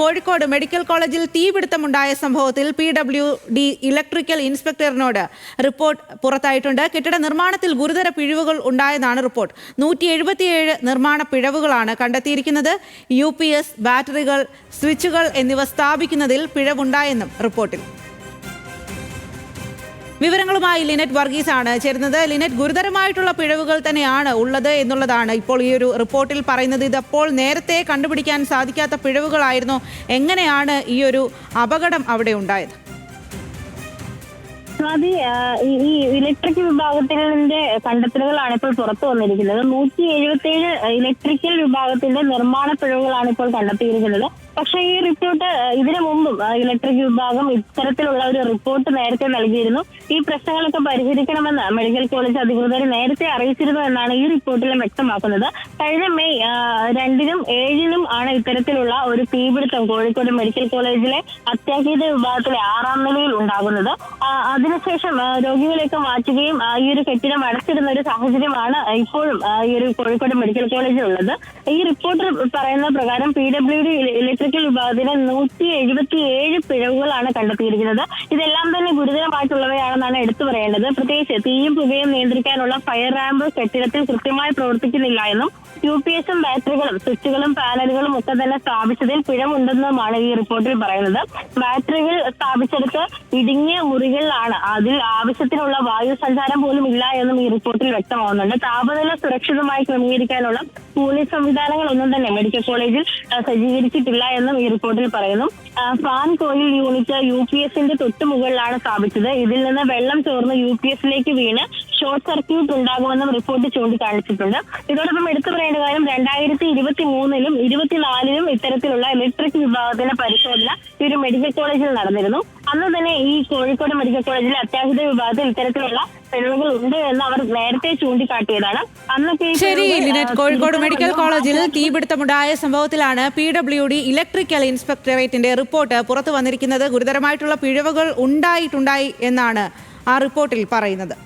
Kozhikode medical കോളേജിൽ തീപിടുത്തമുണ്ടായ സംഭവത്തിൽ PWD electrical ഇൻസ്പെക്ടറിനോട് report പുറത്തായിട്ടുണ്ട്. കെട്ടിട നിർമ്മാണത്തിൽ ഗുരുതര പിഴവുകൾ ഉണ്ടായെന്നാണ് റിപ്പോർട്ട്. 177 നിർമ്മാണ പിഴവുകളാണ് കണ്ടെത്തിയിരിക്കുന്നത്. UPS, ബാറ്ററികൾ, സ്വിച്ചുകൾ എന്നിവ സ്ഥാപിക്കുന്നതിൽ പിഴവുണ്ടായെന്നും റിപ്പോർട്ടിൽ. വിവരങ്ങളുമായി ലിനറ്റ് വർഗീസ് ആണ് ചേരുന്നത്. ലിനറ്റ്, ഗുരുതരമായിട്ടുള്ള പിഴവുകൾ തന്നെയാണ് ഉള്ളത് എന്നുള്ളതാണ് ഇപ്പോൾ ഈ ഒരു റിപ്പോർട്ടിൽ പറയുന്നത്. ഇതപ്പോൾ നേരത്തെ കണ്ടുപിടിക്കാൻ സാധിക്കാത്ത പിഴവുകളായിരുന്നു. എങ്ങനെയാണ് ഈ ഒരു അപകടം അവിടെ ഉണ്ടായത്? ഈ ഇലക്ട്രിക് വിഭാഗത്തിന്റെ കണ്ടെത്തലുകളാണ് ഇപ്പോൾ പുറത്തു വന്നിരിക്കുന്നത്. 177 ഇലക്ട്രിക്കൽ വിഭാഗത്തിന്റെ നിർമ്മാണ പിഴവുകളാണ് ഇപ്പോൾ കണ്ടെത്തിയിരിക്കുന്നത്. പക്ഷേ ഈ റിപ്പോർട്ട് ഇതിനു മുമ്പും ഇലക്ട്രിക് വിഭാഗം ഇത്തരത്തിലുള്ള ഒരു റിപ്പോർട്ട് നേരത്തെ നൽകിയിരുന്നു. ഈ പ്രശ്നങ്ങളൊക്കെ പരിഹരിക്കണമെന്ന് മെഡിക്കൽ കോളേജ് അധികൃതർ നേരത്തെ അറിയിച്ചിരുന്നു എന്നാണ് ഈ റിപ്പോർട്ടിൽ വ്യക്തമാക്കുന്നത്. കഴിഞ്ഞ മെയ് 2-നും 7-നും ആണ് ഇത്തരത്തിലുള്ള ഒരു തീപിടുത്തം കോഴിക്കോട് മെഡിക്കൽ കോളേജിലെ അത്യാഹിത വിഭാഗത്തിലെ 6ാം നിലയിൽ ഉണ്ടാകുന്നത്. അതിനുശേഷം രോഗികളെയൊക്കെ മാറ്റുകയും ഈ ഒരു കെട്ടിടം അടച്ചിടുന്ന ഒരു സാഹചര്യമാണ് ഇപ്പോഴും ഈ ഒരു കോഴിക്കോട് മെഡിക്കൽ കോളേജിൽ ഉള്ളത്. ഈ റിപ്പോർട്ട് പറയുന്ന പ്രകാരം PWD ഇലക്ട്രിക്കൽ വിഭാഗത്തിന് 177 പിഴവുകളാണ് കണ്ടെത്തിയിരിക്കുന്നത്. ഇതെല്ലാം തന്നെ ഗുരുതരമായിട്ടുള്ളവയാണെന്നാണ് എടുത്തു പറയേണ്ടത്. പ്രത്യേകിച്ച് തീയും പുകയും നിയന്ത്രിക്കാനുള്ള ഫയർ റാമ്പ് കെട്ടിടത്തിൽ കൃത്യമായി പ്രവർത്തിക്കുന്നില്ല എന്നും UPS-ഉം ബാറ്ററികളും സ്വിച്ചുകളും പാനലുകളും ഒക്കെ തന്നെ സ്ഥാപിച്ചതിൽ പിഴവുണ്ടെന്നുമാണ് ഈ റിപ്പോർട്ടിൽ പറയുന്നത്. ബാറ്ററികൾ സ്ഥാപിച്ചെടുത്ത് ഇടുങ്ങിയ മുറികളിലാണ്, അതിൽ ആവശ്യത്തിനുള്ള വായു സഞ്ചാരം പോലും ഇല്ല എന്നും ഈ റിപ്പോർട്ടിൽ വ്യക്തമാവുന്നുണ്ട്. താപനില സുരക്ഷിതമായി ക്രമീകരിക്കാനുള്ള കൂളിംഗ് സംവിധാനങ്ങളൊന്നും തന്നെ മെഡിക്കൽ കോളേജിൽ സജ്ജീകരിച്ചിട്ടില്ല എന്നും ഈ റിപ്പോർട്ടിൽ പറയുന്നു. ഫാൻ കോയിൽ യൂണിറ്റ് UPS-ന്റെ തൊട്ടുമുകളിലാണ് സ്ഥാപിച്ചത്. ഇതിൽ നിന്ന് വെള്ളം ചോർന്ന് UPS-ലേക്ക് വീണ് ഷോർട്ട് സർക്യൂട്ട് ഉണ്ടാകുമെന്നും റിപ്പോർട്ട് ചൂണ്ടിക്കാണിച്ചിട്ടുണ്ട്. ഇതോടൊപ്പം എടുത്തു പറയേണ്ട കാര്യം 2023-ലും 2024-ലും ഇത്തരത്തിലുള്ള ഇലക്ട്രിക് വിഭാഗത്തിന്റെ പരിശോധന ഈ ഒരു മെഡിക്കൽ കോളേജിൽ നടന്നിരുന്നു. അന്ന് തന്നെ ഈ കോഴിക്കോട് മെഡിക്കൽ കോളേജിലെ അത്യാഹിത വിഭാഗത്തിൽ ഇത്തരത്തിലുള്ള പിഴവുകൾ ഉണ്ട് എന്ന് അവർ നേരത്തെ ചൂണ്ടിക്കാട്ടിയതാണ്. അന്നൊക്കെ ശരി ലിനറ്റ്, കോഴിക്കോട് മെഡിക്കൽ കോളേജിൽ തീപിടുത്തമുണ്ടായ സംഭവത്തിലാണ് PWD ഇലക്ട്രിക്കൽ ഇൻസ്പെക്ടറേറ്റിന്റെ റിപ്പോർട്ട് പുറത്തു വന്നിരിക്കുന്നത്. ഗുരുതരമായിട്ടുള്ള പിഴവുകൾ ഉണ്ടായി എന്നാണ് ആ റിപ്പോർട്ടിൽ പറയുന്നത്.